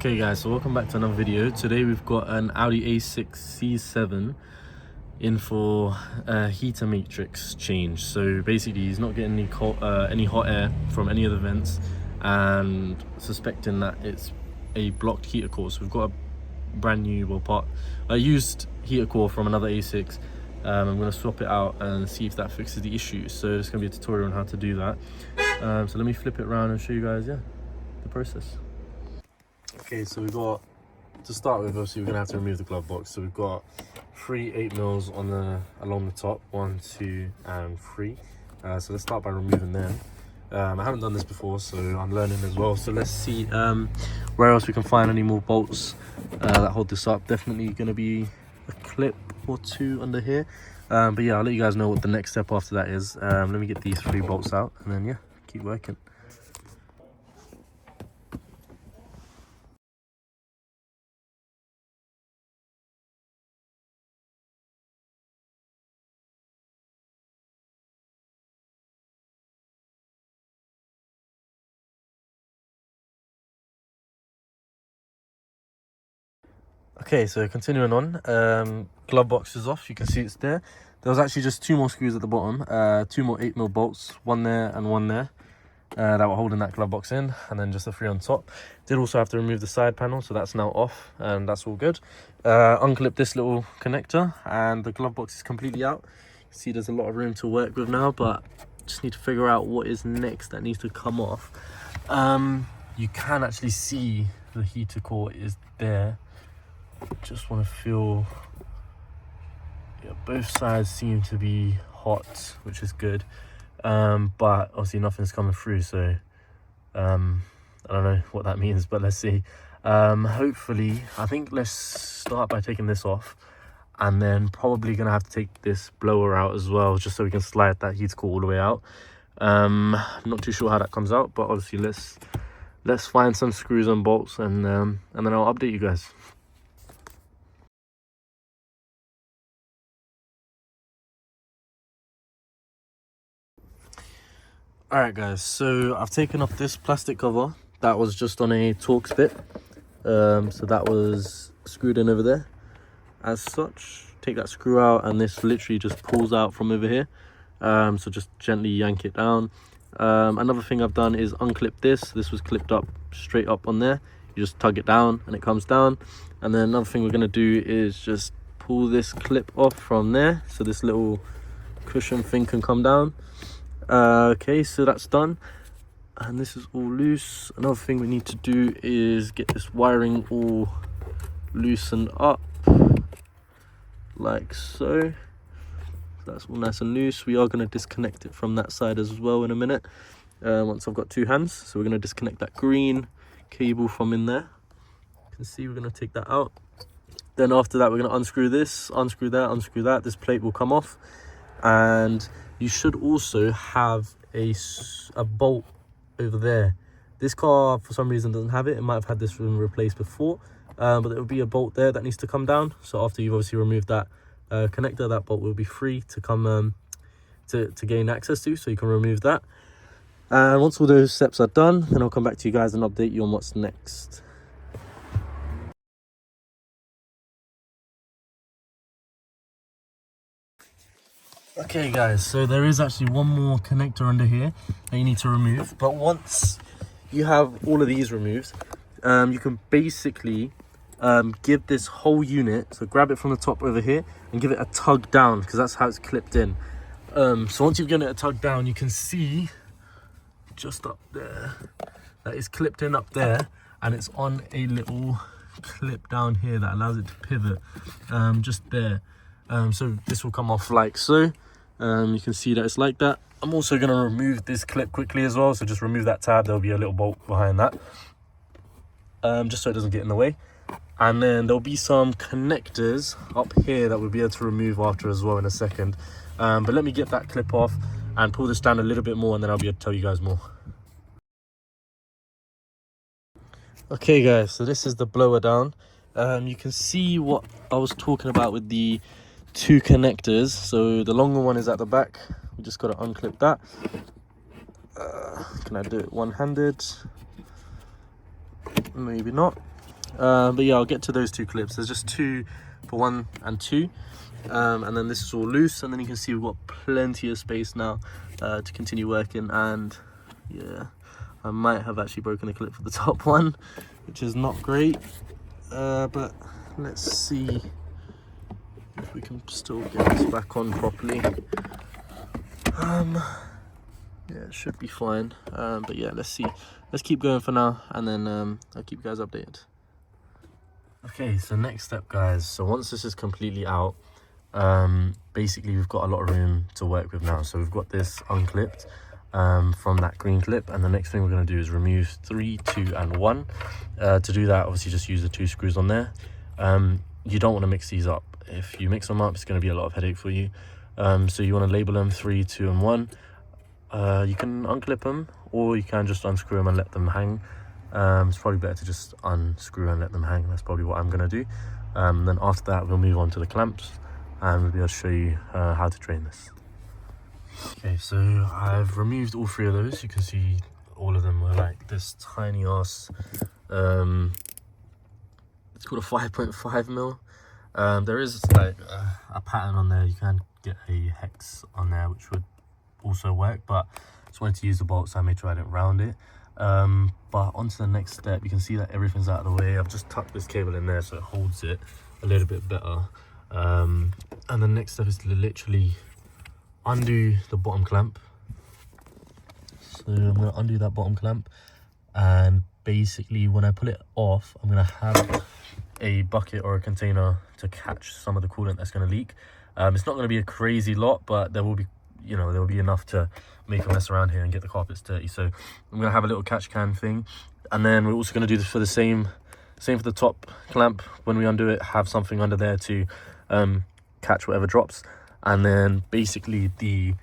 Okay guys, so welcome back to another video. Today we've got an Audi A6 C7 in for a heater matrix change. So basically he's not getting any hot air from any of the vents and suspecting that it's a blocked heater core. So we've got a brand new, a used heater core from another A6. I'm going to swap it out and see if that fixes the issue. So there's going to be a tutorial on how to do that. So let me flip it around and show you guys, the process. Okay, so we've got, to start with, obviously we're going to have to remove the glove box. So we've got 3 8mm along the top, 1, 2 and 3. So let's start by removing them. I haven't done this before, so I'm learning as well. So let's see where else we can find any more bolts that hold this up. Definitely going to be a clip or 2 under here. But yeah, I'll let you guys know what the next step after that is. Let me get these 3 bolts out and then keep working. Okay, so continuing on, glove box is off. You can see it's there. There was actually just 2 more screws at the bottom, 2 more 8mm bolts, 1 there and 1 there, that were holding that glove box in, and then just the 3 on top. Did also have to remove the side panel, so that's now off, and that's all good. Unclip this little connector, and the glove box is completely out. You can see there's a lot of room to work with now, but just need to figure out what is next that needs to come off. You can actually see the heater core is there. Just want to feel, both sides seem to be hot, which is good, but obviously nothing's coming through, so I don't know what that means, but let's see. Hopefully, I think let's start by taking this off, and then probably gonna have to take this blower out as well, just so we can slide that heater core all the way out. Not too sure how that comes out, but obviously let's find some screws and bolts, and then I'll update you guys. Alright guys, so I've taken off this plastic cover that was just on a Torx bit. So that was screwed in over there as such. Take that screw out and this literally just pulls out from over here. So just gently yank it down. Another thing I've done is unclip this. This was clipped up straight up on there. You just tug it down and it comes down. And then another thing we're going to do is just pull this clip off from there, so this little cushion thing can come down. Okay, so that's done, and this is all loose. Another thing we need to do is get this wiring all loosened up like so. That's all nice and loose. We are going to disconnect it from that side as well in a minute, once I've got 2 hands. So we're going to disconnect that green cable from in there. You can see we're going to take that out. Then after that, we're going to unscrew this, unscrew that, unscrew that. This plate will come off, and you should also have a bolt over there. This car, for some reason, doesn't have it. It might have had this one replaced before, but there will be a bolt there that needs to come down. So after you've obviously removed that connector, that bolt will be free to come to gain access to, so you can remove that. And once all those steps are done, then I'll come back to you guys and update you on what's next. Okay guys, so there is actually one more connector under here that you need to remove, but once you have all of these removed, you can basically give this whole unit, so grab it from the top over here and give it a tug down, because that's how it's clipped in. So once you've given it a tug down, you can see just up there that it's clipped in up there, and it's on a little clip down here that allows it to pivot, just there. So this will come off like so. You can see that it's like that. I'm also going to remove this clip quickly as well, so just remove that tab. There'll be a little bolt behind that, just so it doesn't get in the way. And then there'll be some connectors up here that we'll be able to remove after as well in a second. But let me get that clip off and pull this down a little bit more, and then I'll be able to tell you guys more. Okay guys, so this is the blower down. You can see what I was talking about with the 2 connectors. So the longer one is at the back. We just got to unclip that. Can I do it one-handed? Maybe not. But yeah, I'll get to those two clips. There's just two for 1 and 2, and then this is all loose, and then you can see we've got plenty of space now to continue working. And yeah, I might have actually broken the clip for the top one, which is not great, but let's see if we can still get this back on properly. Yeah, it should be fine, but yeah, let's see. Let's keep going for now, and then I'll keep you guys updated. Okay, so next step, guys. So once this is completely out, basically we've got a lot of room to work with now. So we've got this unclipped from that green clip, and the next thing we're going to do is remove 3, 2 and 1. To do that, obviously just use the 2 screws on there. You don't want to mix these up. If you mix them up, it's going to be a lot of headache for you. So you want to label them 3, 2 and 1. You can unclip them, or you can just unscrew them and let them hang. It's probably better to just unscrew and let them hang. That's probably what I'm going to do. Then after that, we'll move on to the clamps, and we'll be able to show you how to drain this. Okay, so I've removed all 3 of those. You can see all of them were like this tiny ass, it's called a 5.5 mil. There is like a pattern on there. You can get a hex on there, which would also work, but I just wanted to use the bolt, so I made sure I didn't round it. But onto the next step, you can see that everything's out of the way. I've just tucked this cable in there so it holds it a little bit better. And the next step is to literally undo the bottom clamp. So I'm going to undo that bottom clamp, and basically when I pull it off, I'm going to have a bucket or a container to catch some of the coolant that's going to leak. It's not going to be a crazy lot, but there will be, you know, there will be enough to make a mess around here and get the carpets dirty. So I'm going to have a little catch can thing, and then we're also going to do this for the same for the top clamp. When we undo it, have something under there to catch whatever drops. And then basically the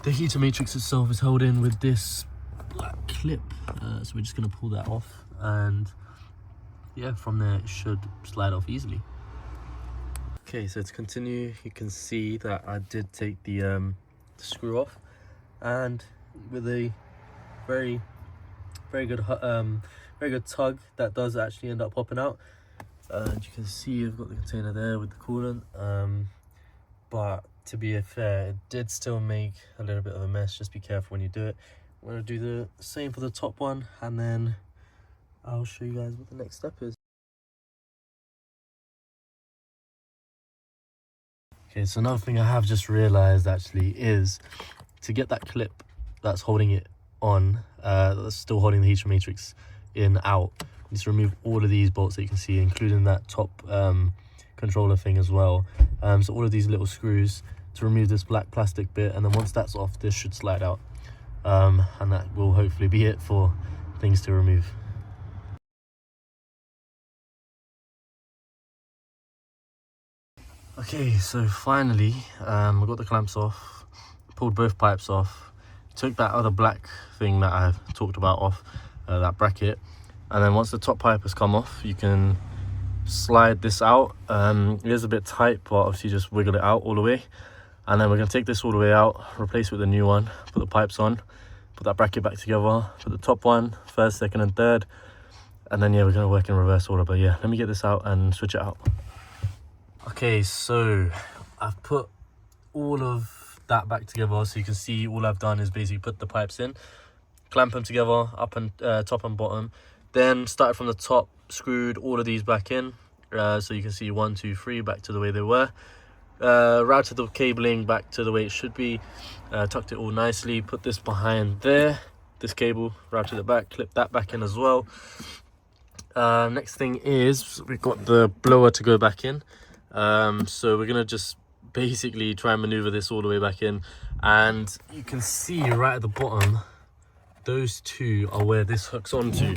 heater matrix itself is held in with this black clip, so we're just going to pull that off, and yeah, from there it should slide off easily. Okay, so to continue, you can see that I did take the screw off, and with a very good tug, that does actually end up popping out. And you can see I've got the container there with the coolant, but to be fair, it did still make a little bit of a mess. Just be careful when you do it. I'm going to do the same for the top one, and then I'll show you guys what the next step is. Okay, so another thing I have just realized actually is to get that clip that's holding it on, that's still holding the heater matrix in out, just remove all of these bolts that you can see, including that top controller thing as well. So all of these little screws to remove this black plastic bit, and then once that's off, this should slide out, and that will hopefully be it for things to remove. Okay, so finally I got the clamps off, pulled both pipes off, took that other black thing that I've talked about off, that bracket, and then once the top pipe has come off, you can slide this out. It is a bit tight, but obviously just wiggle it out all the way, and then we're going to take this all the way out, replace it with a new one, put the pipes on, put that bracket back together, put the top one first, second and third, and then yeah, we're going to work in reverse order. But yeah, let me get this out and switch it out. Okay, so I've put all of that back together, so you can see all I've done is basically put the pipes in, clamp them together, up and top and bottom, then started from the top, screwed all of these back in, so you can see 1, 2, 3 back to the way they were, routed the cabling back to the way it should be, tucked it all nicely, put this behind there, this cable, routed it back, clipped that back in as well. Next thing is we've got the blower to go back in. So we're gonna just basically try and maneuver this all the way back in, and you can see right at the bottom, those two are where this hooks onto.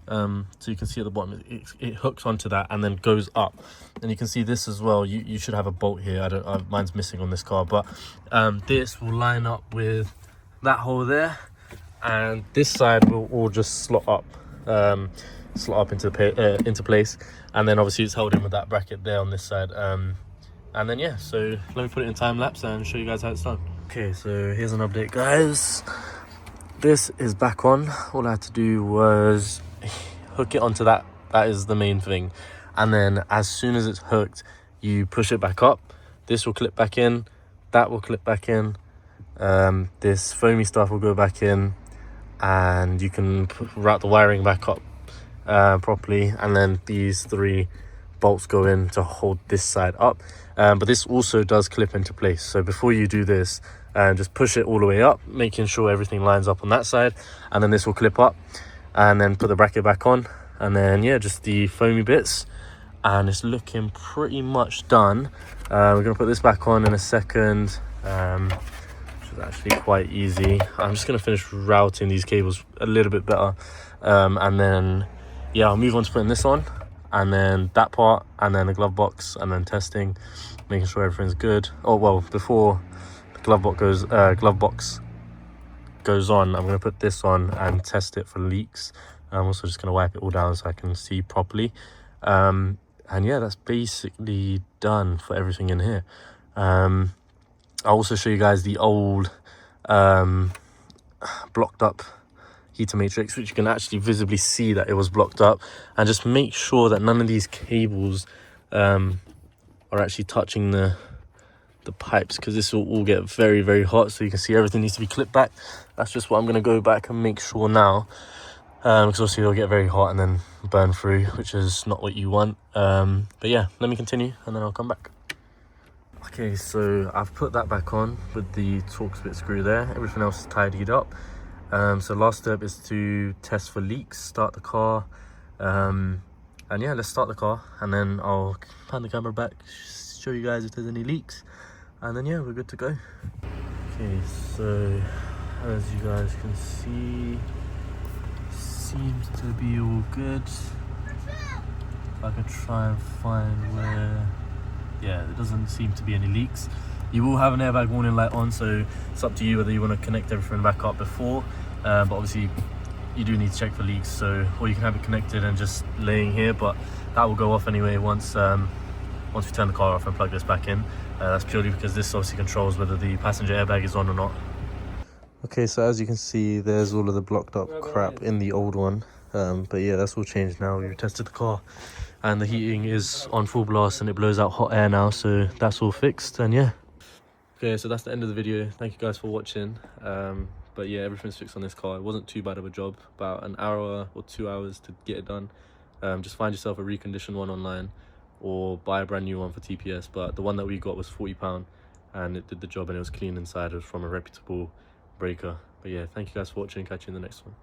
So you can see at the bottom it hooks onto that and then goes up, and you can see this as well. You should have a bolt here. Mine's missing on this car, but this will line up with that hole there, and this side will all just slot up into place, and then obviously it's held in with that bracket there on this side, and then yeah, so let me put it in time lapse and show you guys how it's done. Okay, so here's an update, guys. this is back on. All I had to do was hook it onto that. That is the main thing. And then as soon as it's hooked, you push it back up. This will clip back in, that will clip back in, this foamy stuff will go back in, and you can route the wiring back up properly. And then these 3 bolts go in to hold this side up, but this also does clip into place. So before you do this, just push it all the way up, making sure everything lines up on that side, and then this will clip up, and then put the bracket back on, and then yeah, just the foamy bits, and it's looking pretty much done. We're gonna put this back on in a second, which is actually quite easy. I'm just gonna finish routing these cables a little bit better, and then yeah, I'll move on to putting this on, and then that part, and then the glove box, and then testing, making sure everything's good. Oh well, before the glove box goes on, I'm going to put this on and test it for leaks. I'm also just going to wipe it all down so I can see properly, and yeah, that's basically done for everything in here. I'll also show you guys the old blocked up heater matrix, which you can actually visibly see that it was blocked up, and just make sure that none of these cables are actually touching the pipes, because this will all get very, very hot. So you can see everything needs to be clipped back. That's just what I'm going to go back and make sure now, because obviously they'll get very hot and then burn through, which is not what you want. But yeah, let me continue and then I'll come back. Okay, so I've put that back on with the Torx split screw there. Everything else is tidied up. So last step is to test for leaks, start the car, and yeah, let's start the car, and then I'll pan the camera back, show you guys if there's any leaks, and then yeah, we're good to go. Okay, so as you guys can see, seems to be all good. If I could try and find where, yeah, there doesn't seem to be any leaks. You will have an airbag warning light on, so it's up to you whether you want to connect everything back up before, but obviously you do need to check for leaks. So, or you can have it connected and just laying here, but that will go off anyway once we turn the car off and plug this back in. That's purely because this obviously controls whether the passenger airbag is on or not. Okay, so as you can see, there's all of the blocked up crap in the old one, but yeah, that's all changed now. We tested the car and the heating is on full blast and it blows out hot air now, so that's all fixed. And yeah, okay, so that's the end of the video. Thank you guys for watching. But yeah, everything's fixed on this car. It wasn't too bad of a job, about an hour or 2 hours to get it done. Just find yourself a reconditioned one online or buy a brand new one for TPS, but the one that we got was £40 and it did the job and it was clean inside. It was from a reputable breaker. But yeah, thank you guys for watching. Catch you in the next one.